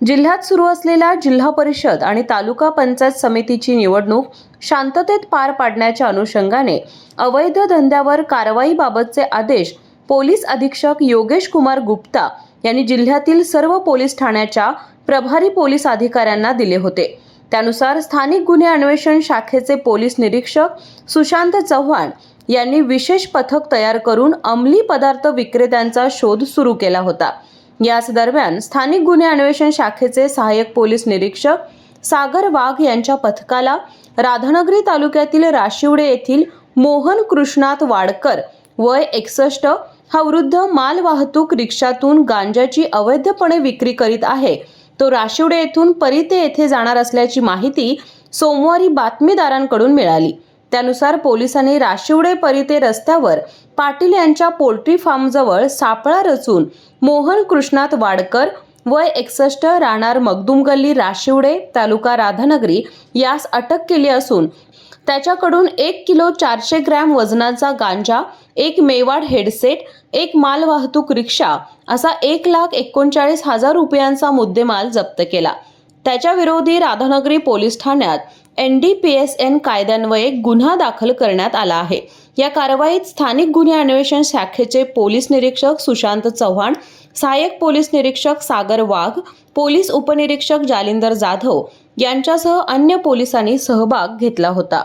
जिल्ह्यात सुरू असलेल्या जिल्हा परिषद आणि तालुका पंचायत समितीची निवडणूक शांततेत पार पाडण्याच्या अनुषंगाने अवैध धंद्यावर कारवाईबाबतचे आदेश पोलीस अधीक्षक योगेश कुमार गुप्ता यांनी जिल्ह्यातील सर्व पोलीस ठाण्याच्या प्रभारी पोलीस अधिकाऱ्यांना दिले होते। त्यानुसार स्थानिक गुन्हे अन्वेषण शाखेचे पोलीस निरीक्षक सुशांत चव्हाण यांनी विशेष पथक तयार करून अंमली पदार्थ विक्रेत्यांचा शोध सुरू केला होता। याच दरम्यान स्थानिक गुन्हे अन्वेषण शाखेचे सहाय्यक पोलीस निरीक्षक सागर वाघ यांच्या पथकाला राधानगरी तालुक्यातील राशिवडे येथील मोहन कृष्णात वाडकर वय 61 हा वृद्ध मालवाहतूक रिक्षातून गांजाची अवैधपणे विक्री करीत आहे। तो राशिवडे येथून परिते येथे जाणार असल्याची माहिती सोमवारी बातमीदारांकडून मिळाली। त्यानुसार पोलिसांनी राशिवडे परिते रस्त्यावर पाटील यांच्या पोल्ट्री फार्मजवळ सापळा रचून मोहन कृष्णात वाडकर वय 61 राहणार मगदूम गल्ली राशिवडे तालुका राधानगरी यास अटक केली असून त्याच्याकडून 1 किलो 400 ग्रॅम वजनाचा गांजा, एक मेवाड हेडसेट, एक मालवाहतूक रिक्षा असा 1,39,000 रुपयांचा मुद्देमाल जप्त केला। त्याच्या विरोधी राधानगरी पोलीस ठाण्यात NDPSN कायद्यान्वये गुन्हा दाखल करण्यात आला आहे। या कारवाईत स्थानिक गुन्हे अन्वेषण शाखेचे पोलीस निरीक्षक सुशांत चव्हाण, सहाय्यक पोलीस निरीक्षक सागर वाघ, पोलीस उपनिरीक्षक जालिंदर जाधव यांच्यासह अन्य पोलिसांनी सहभाग घेतला होता।